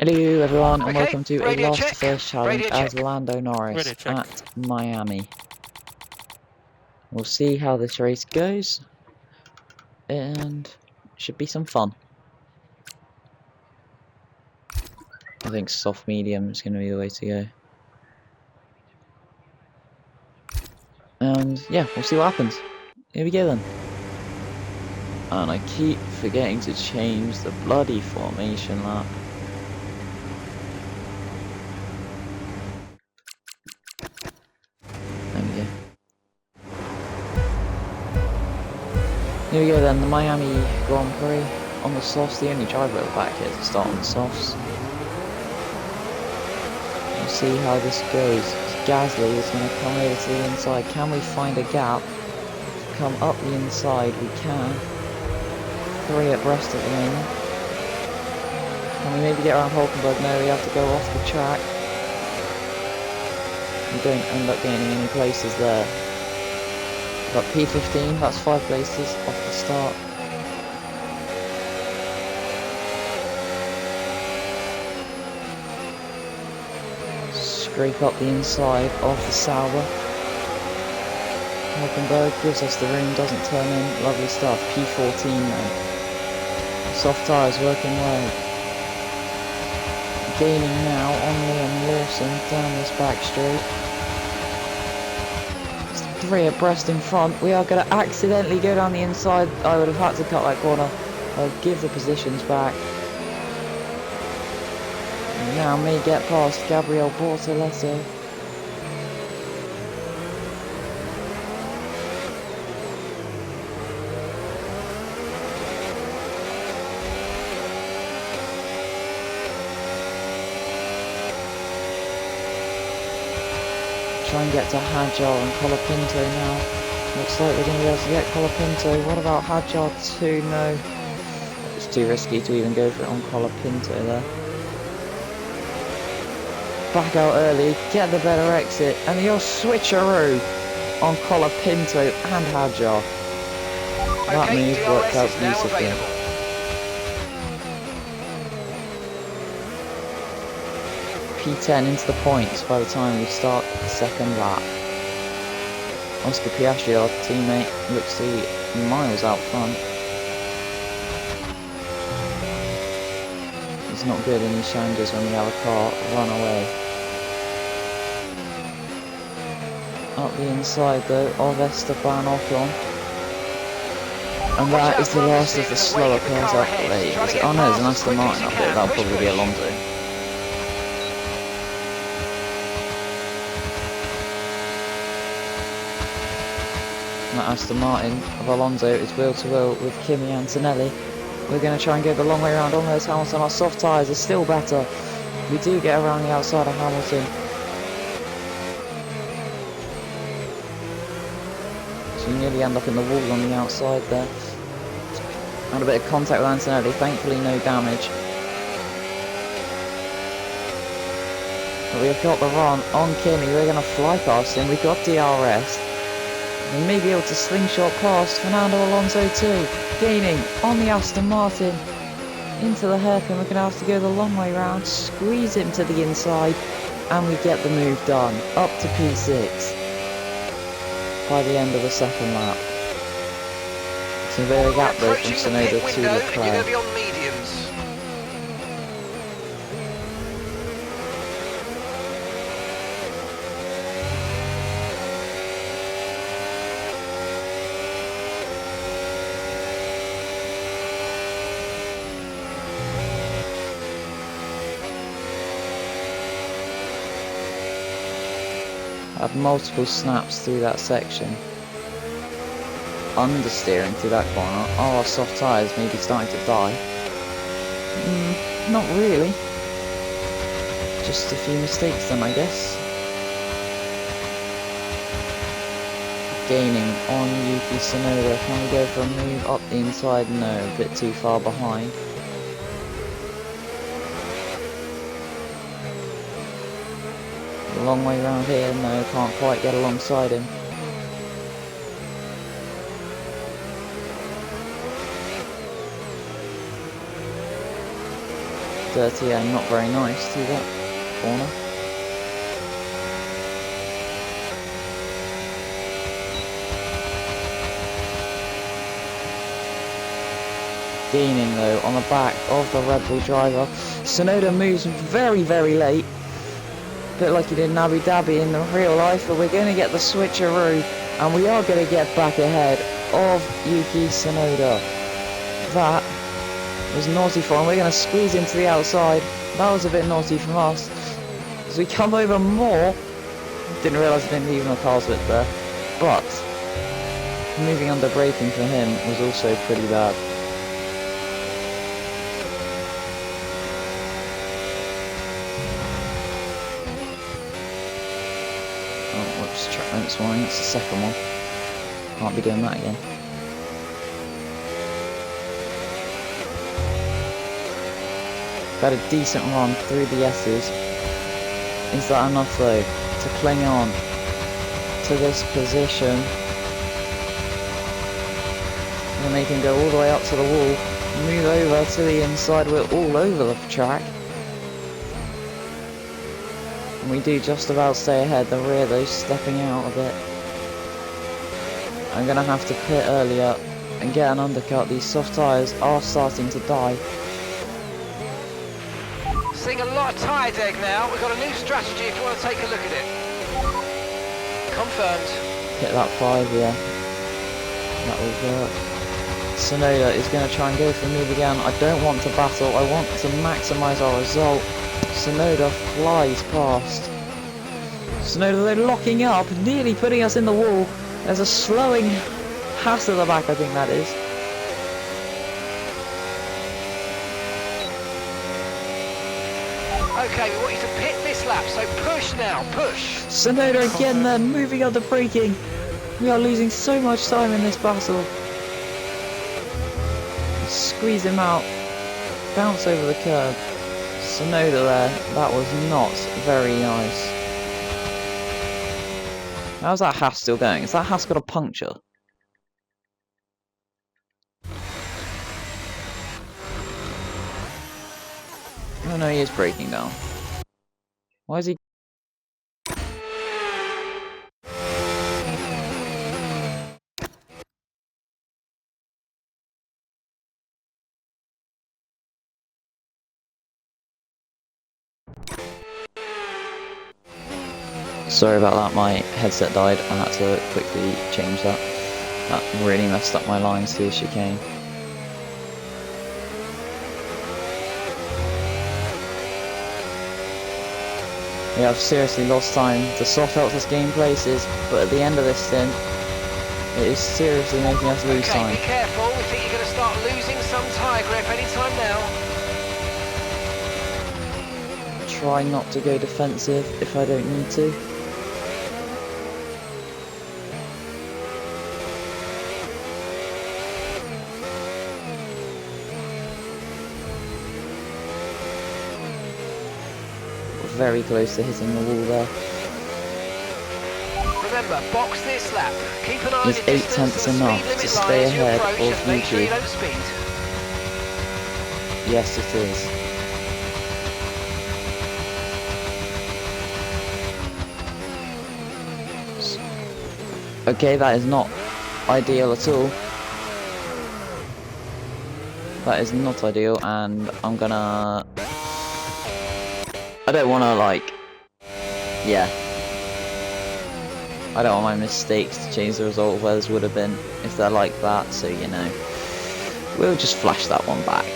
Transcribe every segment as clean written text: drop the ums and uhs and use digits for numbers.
Hello everyone and Okay, welcome to a radio last check. first challenge Radio as check. Lando Norris Radio check. at Miami. We'll see how this race goes and should be some fun. I think soft medium is going to be the way to go. And yeah, we'll see what happens. Here we go then. And I keep forgetting to change the bloody formation lap. There we go. Here we go then, the Miami Grand Prix on the softs, the only driver at the back here to start on the softs. We'll see how this goes. Gasly is going to come over to the inside. Can we find a gap? Come up the inside, we can. 3 abreast at the moment. Can we maybe get around Hulkenberg? No, we have to go off the track. We don't end up gaining any places there. But P15, that's 5 places off the start. Scrape up the inside of the Sauber. Hulkenberg gives us the room, doesn't turn in. Lovely stuff. P14 then. Soft tyres working well. Gaining now on Liam Lawson down this back straight. 3 abreast in front. We are going to accidentally go down the inside. I would have had to cut that corner. I'll give the positions back. And now may get past Gabriel Bortoleto. Try and get to Hadjar and Colapinto now. Looks like we're going to be able to get Colapinto. What about Hadjar 2? No. It's too risky to even go for it on Colapinto there. Back out early, get the better exit, and your switcheroo on Colapinto and Hadjar. That move worked out beautifully. P10 into the points by the time we start the second lap. Oscar Piastri, our teammate, looks to be miles out front. It's not good in these challenges when we have a car run away. Up the inside though of Esteban Ocon. And that is the last of the slower cars out the way. Oh no, there's an Aston Martin up there, that'll probably be Alonso. That Aston Martin of Alonso is wheel to wheel with Kimi Antonelli. We're going to try and go the long way around on those Hamilton. Our soft tyres are still better. We do get around the outside of Hamilton. So we nearly end up in the wall on the outside there. Had a bit of contact with Antonelli, thankfully no damage. But we've got the run on Kimi, we're going to fly past him. We've got DRS. We may be able to slingshot past Fernando Alonso too. Gaining on the Aston Martin into the hairpin. We're going to have to go the long way round, squeeze him to the inside, and we get the move done. Up to P6 by the end of the second lap. It's a bit of a gap though from Tsunoda to Leclerc. Had multiple snaps through that section. Understeering through that corner. Oh, our soft tyres may be starting to die. Not really. Just a few mistakes then, I guess. Gaining on Yuki Tsunoda. Can we go for a move up the inside? No, a bit too far behind. A long way around here, no, can't quite get alongside him. dirty and not very nice to that corner. Gaining though on the back of the Red Bull driver. Tsunoda moves very, very late. A bit like he did in Abu Dhabi in the real life, but we're going to get the switcheroo and we are going to get back ahead of Yuki Tsunoda. That was naughty for him. We're going to squeeze into the outside. That was a bit naughty from us. As we come over more, didn't realise I didn't leave my car's width there, but moving under braking for him was also pretty bad. Track limits warning, it's the second one. Can't be doing that again. Had a decent run through the S's. Is that enough though to cling on to this position? And they can go all the way up to the wall, move over to the inside. We're all over the track. And we do just about stay ahead. The rear though stepping out a bit. I'm going to have to pit earlier and get an undercut. These soft tyres are starting to die. Seeing a lot of tyre deg now. We've got a new strategy if you want to take a look at it. Confirmed. Hit that 5, yeah. That will work. Tsunoda is going to try and go for a move again. I don't want to battle. I want to maximise our result. Tsunoda flies past. Tsunoda, they're locking up, nearly putting us in the wall. There's a slowing Haas at the back, I think that is. Okay, we want you to pit this lap, so push now, push. Tsunoda again there, moving under braking. We are losing so much time in this battle. Squeeze him out, bounce over the curb. Tsunoda there, that was not very nice. How's that Haas still going? Has that Haas got a puncture? Oh no, he is breaking down. Why is he... Sorry about that, my headset died and I had to quickly change that. That really messed up my lines to the chicane. Yeah, I've seriously lost time. The soft helps us gain places, but at the end of this stint, it is seriously making us lose time. Okay, be careful. We think you're going to start losing some tyre grip anytime now. Try not to go defensive if I don't need to. Very close to hitting the wall there. Remember, box this lap. Keep an eye on Is your 8 distance tenths and the enough speed to limit stay line as you ahead approach, of and make sure you Yuki? don't speed. Yes, it is. Okay, that is not ideal at all. That is not ideal, and I'm gonna... I don't want to, like... Yeah. I don't want my mistakes to change the result of where this would have been if they're like that, so you know. We'll just flash that one back.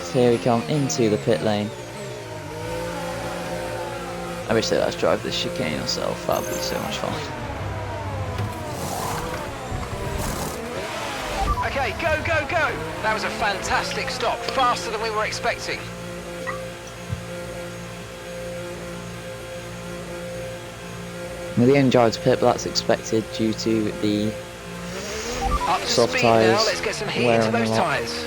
So here we come into the pit lane. I wish they let us drive this chicane ourselves, that would be so much fun. Okay, go, go, go! That was a fantastic stop, faster than we were expecting. Well, the only drive to pit, but that's expected due to the Up to soft speed tyres now, let's get some heat into those tyres.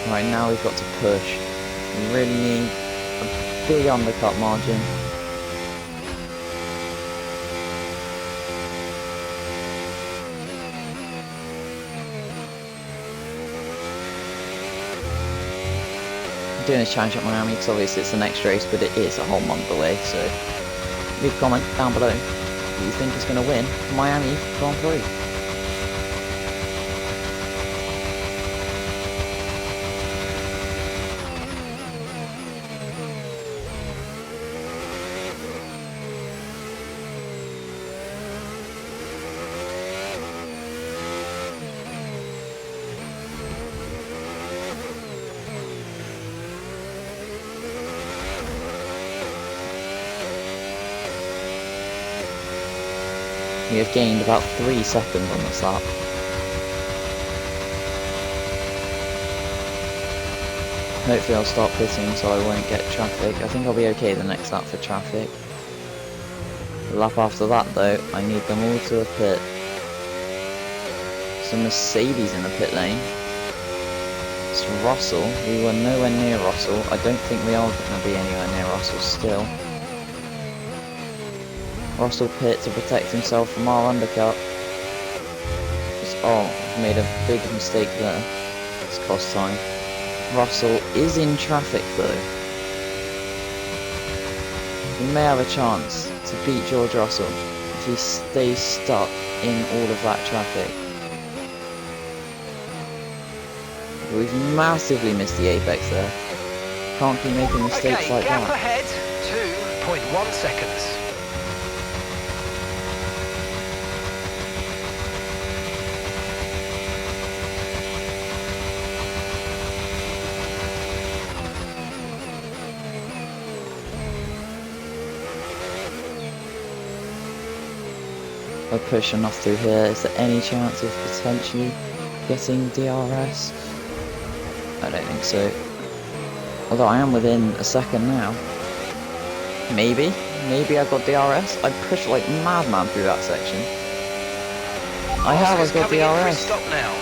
Right, now we've got to push. We really need a big undercut margin. doing this challenge at Miami because obviously it's the next race, but it is a whole month away, so leave a comment down below who you think is going to win Miami Grand Prix. We have gained about 3 seconds on this lap. Hopefully I'll start pitting so I won't get traffic. I think I'll be okay the next lap for traffic. The lap after that though, I need them all to a pit. Some Mercedes in the pit lane. It's Russell. We were nowhere near Russell. I don't think we are going to be anywhere near Russell still. Russell pit to protect himself from our undercut. Oh, I've made a big mistake there. It's cost time. Russell is in traffic though. We may have a chance to beat George Russell if he stays stuck in all of that traffic. We've massively missed the apex there. Can't keep making mistakes like gap that. ahead, 2.1 seconds. I push enough through here. Is there any chance of potentially getting DRS? I don't think so. Although I am within a second now. Maybe I've got DRS. I pushed like madman through that section. I've got DRS. Stop now.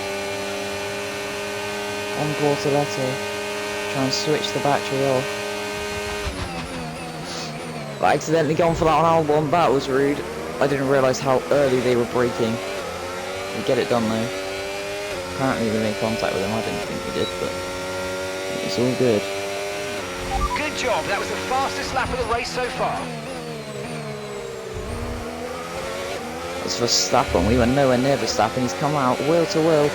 On Bortoletto. Try and switch the battery off. I accidentally gone for that on Albon. That was rude. I didn't realise how early they were braking. We get it done though. Apparently we made contact with them. I didn't think we did, but it's all good. Good job. That was the fastest lap of the race so far. As for Verstappen, we were nowhere near Verstappen. He's come out wheel to wheel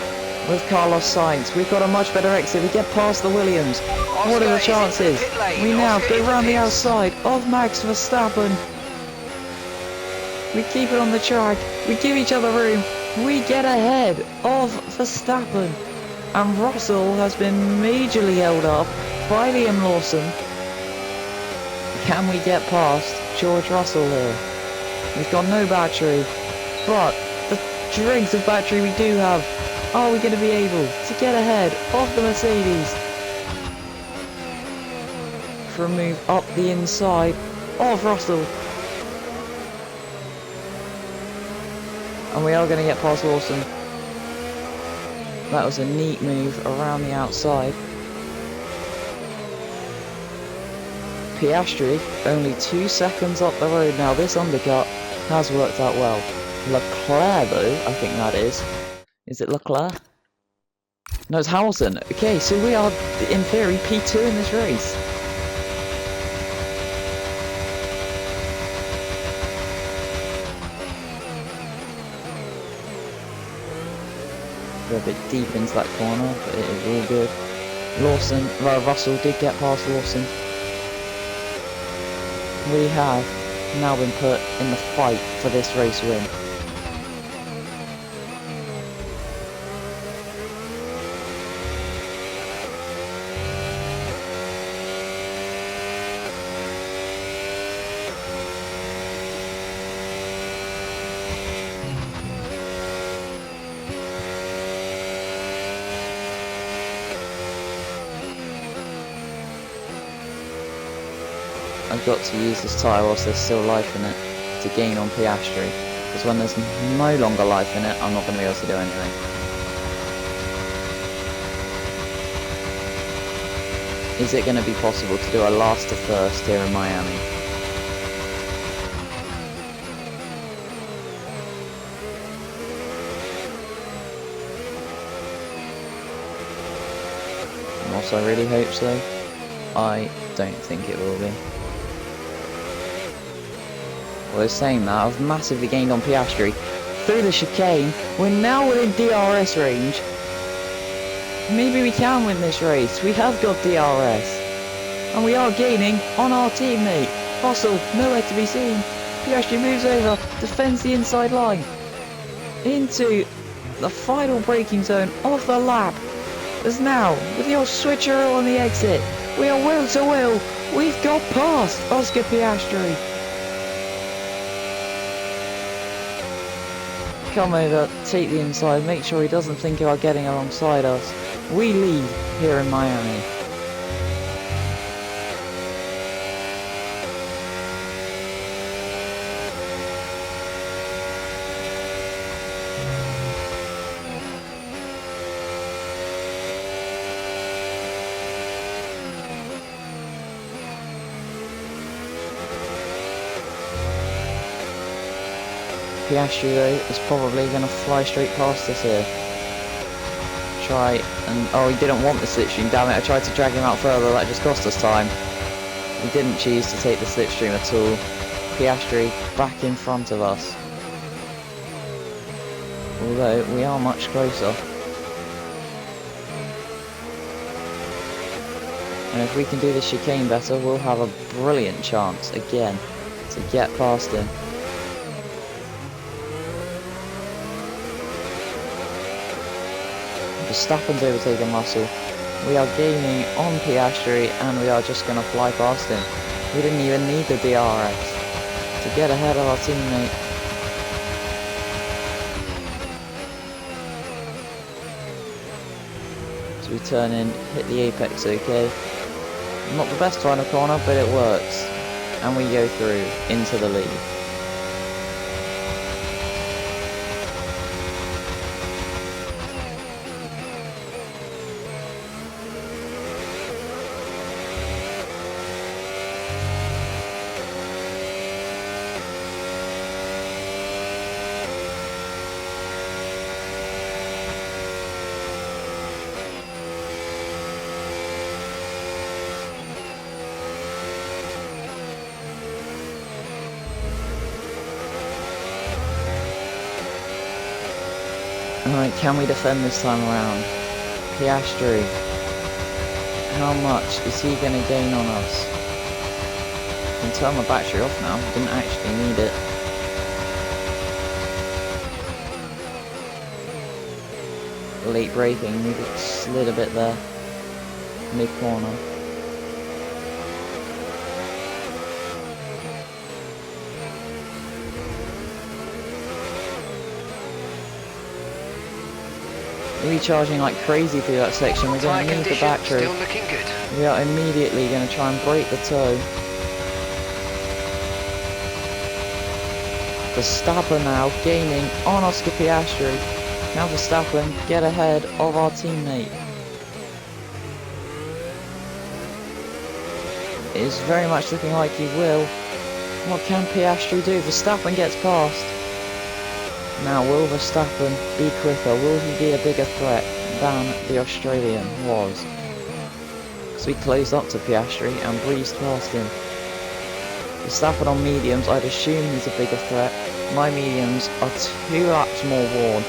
with Carlos Sainz. We've got a much better exit. We get past the Williams. What are the chances? We now go round the outside of Max Verstappen. We keep it on the track. We give each other room. We get ahead of Verstappen. And Russell has been majorly held up by Liam Lawson. Can we get past George Russell here? We've got no battery. But the dregs of battery we do have. Are we going to be able to get ahead of the Mercedes? For a move up the inside of Russell. And we are going to get past Lawson. That was a neat move around the outside. Piastri, only 2 seconds up the road now. This undercut has worked out well. Leclerc though, I think that is. Is it Leclerc? No, it's Hamilton. Okay, so we are, in theory, P2 in this race. We're a bit deep into that corner, but it is all good. Russell did get past Lawson. We have now been put in the fight for this race win. I've got to use this tyre whilst there's still life in it to gain on Piastri, because when there's no longer life in it, I'm not going to be able to do anything. Is it going to be possible to do a last to first here in Miami? And also I really hope so. I don't think it will be. Well, saying that, I've massively gained on Piastri. Through the chicane, we're now within DRS range. Maybe we can win this race. We have got DRS. And we are gaining on our teammate. Russell, nowhere to be seen. Piastri moves over, defends the inside line. Into the final braking zone of the lap. As now, with the old switcheroo on the exit, we are wheel to wheel. We've got past Oscar Piastri. Come over, take the inside, make sure he doesn't think about getting alongside us. We lead here in Miami. Piastri though is probably going to fly straight past us here. Try and... oh, he didn't want the slipstream, damn it, I tried to drag him out further, that just cost us time. He didn't choose to take the slipstream at all. Piastri back in front of us. Although we are much closer. And if we can do the chicane better, we'll have a brilliant chance again to get past him. Verstappen's overtaken Russell. We are gaining on Piastri and we are just going to fly past him. We didn't even need the DRS to get ahead of our teammate. So we turn in, hit the apex okay. Not the best final corner, but it works. And we go through into the lead. Alright, can we defend this time around? Piastri. How much is he going to gain on us? I can turn my battery off now. Didn't actually need it. Late braking, we slid a bit there. Mid-corner. Recharging like crazy through that section. We're going to need the battery. Still looking good. We are immediately going to try and break the toe. Verstappen now gaining on Oscar Piastri. Now Verstappen get ahead of our teammate. It is very much looking like he will. What can Piastri do? Verstappen gets past. Now, will Verstappen be quicker? Will he be a bigger threat than the Australian was? Because we closed up to Piastri and breezed past him. Verstappen on mediums, I'd assume he's a bigger threat. My mediums are 2 laps more worn.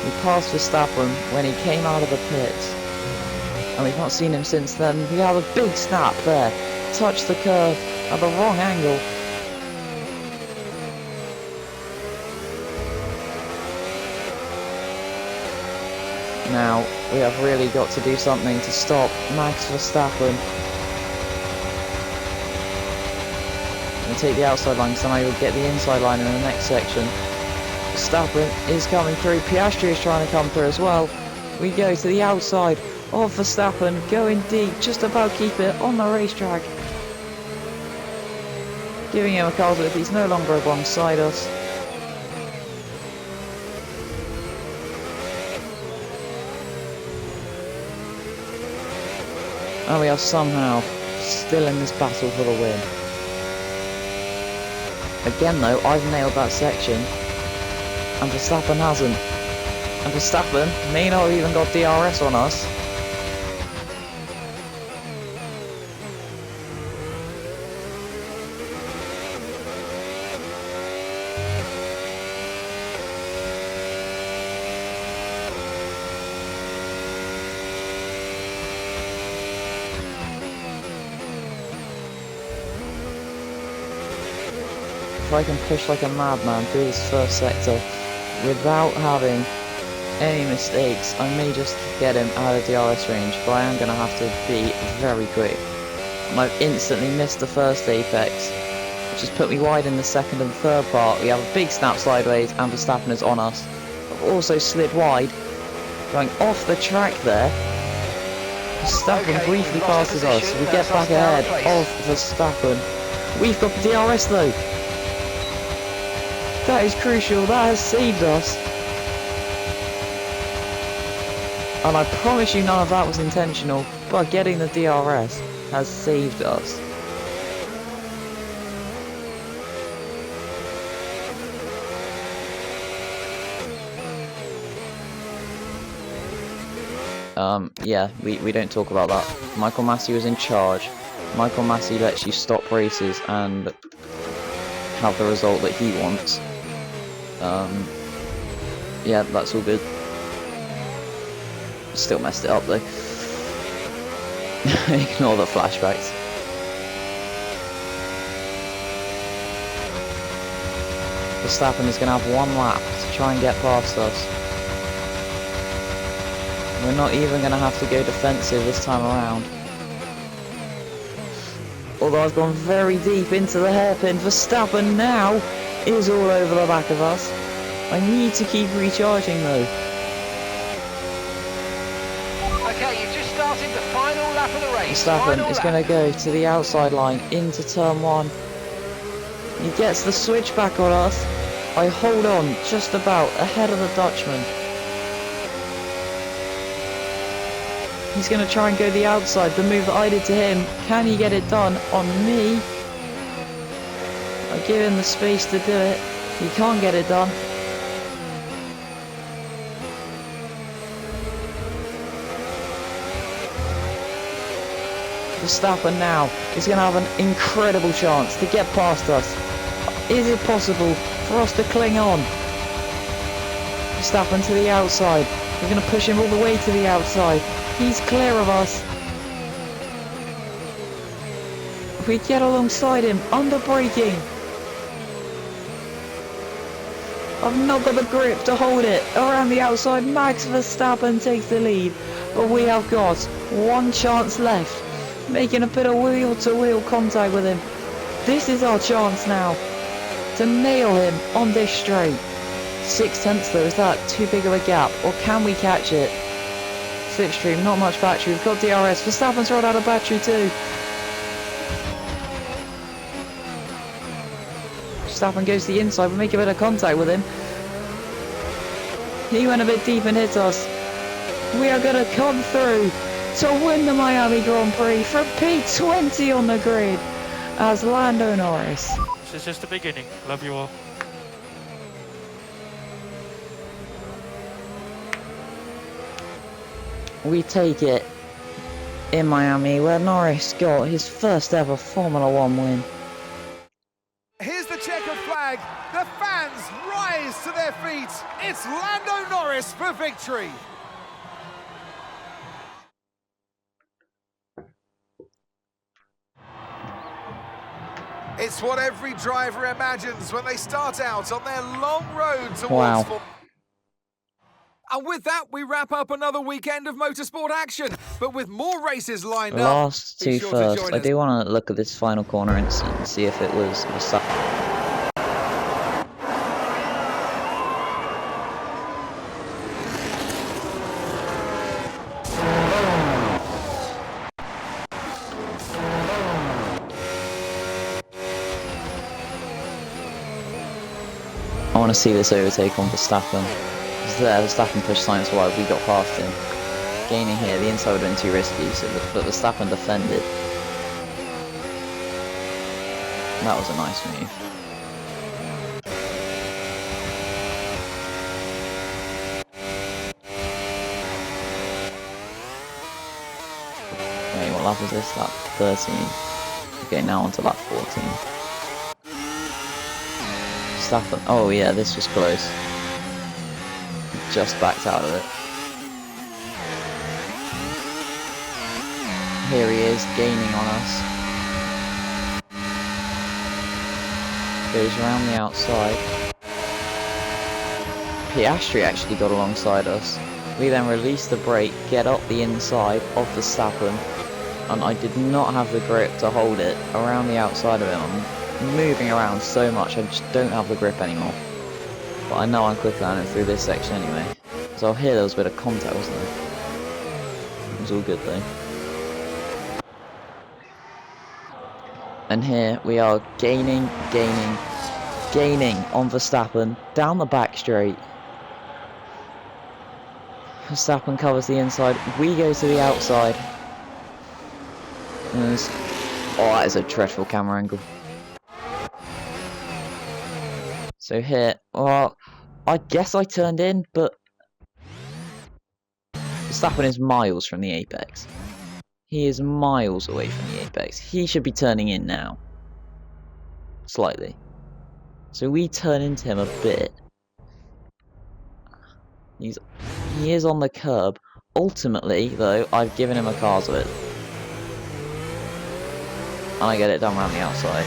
We passed Verstappen when he came out of the pits. And we've not seen him since then. We have a big snap there. Touched the curve at the wrong angle. Now, we have really got to do something to stop Max Verstappen. And take the outside line, so now you'll get the inside line in the next section. Verstappen is coming through, Piastri is trying to come through as well. We go to the outside of Verstappen, going deep, just about keep it on the racetrack. Giving him a call if he's no longer alongside us. And we are somehow still in this battle for the win. Again though, I've nailed that section, and Verstappen hasn't. And Verstappen may not have even got DRS on us. if I can push like a madman through this first sector without having any mistakes, I may just get him out of DRS range, but I am going to have to be very quick. And I've instantly missed the first apex, which has put me wide in the second and third part. We have a big snap sideways and Verstappen is on us. I've also slid wide, going off the track there. Verstappen briefly passes us. We get back ahead of Verstappen. We've got the DRS though. That is crucial. That has saved us. And I promise you none of that was intentional, but getting the DRS has saved us. Yeah, we don't talk about that. Michael Massey was in charge. Michael Massey lets you stop races and have the result that he wants. Yeah, that's all good. Still messed it up though. Ignore the flashbacks. Verstappen is going to have one lap to try and get past us. We're not even going to have to go defensive this time around. Although I've gone very deep into the hairpin, Verstappen now is all over the back of us. I need to keep recharging though. Okay, you've just started the final lap of the race. Verstappen is going to go to the outside line into turn 1. He gets the switch back on us. I hold on just about ahead of the Dutchman. He's going to try and go the outside, the move that I did to him. Can he get it done on me? I give him the space to do it. He can't get it done. Verstappen now is going to have an incredible chance to get past us. Is it possible for us to cling on? Verstappen to the outside. We're going to push him all the way to the outside. He's clear of us. If we get alongside him, under braking. I've not got the grip to hold it. Around the outside, Max Verstappen takes the lead. But we have got one chance left. Making a bit of wheel-to-wheel contact with him. This is our chance now to nail him on this straight. 6 tenths though, is that too big of a gap? Or can we catch it? Slipstream, not much battery. We've got DRS. Verstappen's run out of battery too. Verstappen goes to the inside. We make a bit of contact with him. He went a bit deep and hit us. We are going to come through to win the Miami Grand Prix for P20 on the grid as Lando Norris. This is just the beginning. Love you all. We take it in Miami, where Norris got his first ever Formula 1 win. Here's the checkered flag. The fans rise to their feet. It's Lando Norris for victory. It's what every driver imagines when they start out on their long road towards Wow. And with that, we wrap up another weekend of motorsport action, but with more races lined up. Last Be two sure to first. join I us. do want to look at this final corner incident and see if it was Verstappen. I want to see this overtake on Verstappen. There, Verstappen pushed science wide, we got past him. Gaining here, the inside would have been too risky, so but Verstappen defended. That was a nice move. Wait, what lap is this? Lap 13. Okay, now on to lap 14. Verstappen, oh yeah, this was close. Just backed out of it. Here he is, gaining on us. goes around the outside. Piastri actually got alongside us. We then released the brake, get up the inside of Verstappen, and I did not have the grip to hold it around the outside of him. I'm moving around so much, I just don't have the grip anymore. But I know I'm quick landing through this section anyway. So here there was a bit of contact, wasn't there? It was all good though. And here we are gaining on Verstappen down the back straight. Verstappen covers the inside, we go to the outside. And oh, that is a dreadful camera angle. So here, well, I guess I turned in, but Verstappen is miles from the apex. He is miles away from the apex. He should be turning in now. Slightly. So we turn into him a bit. He is on the curb. Ultimately, though, I've given him a car's width. And I get it done around the outside.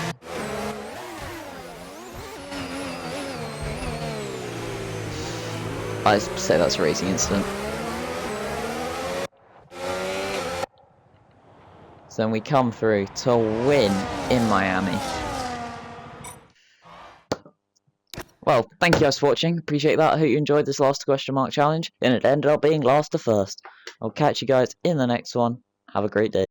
I'd say that's a racing incident. So then we come through to win in Miami. Well, thank you guys for watching. Appreciate that. I hope you enjoyed this last question mark challenge. And it ended up being last to first. I'll catch you guys in the next one. Have a great day.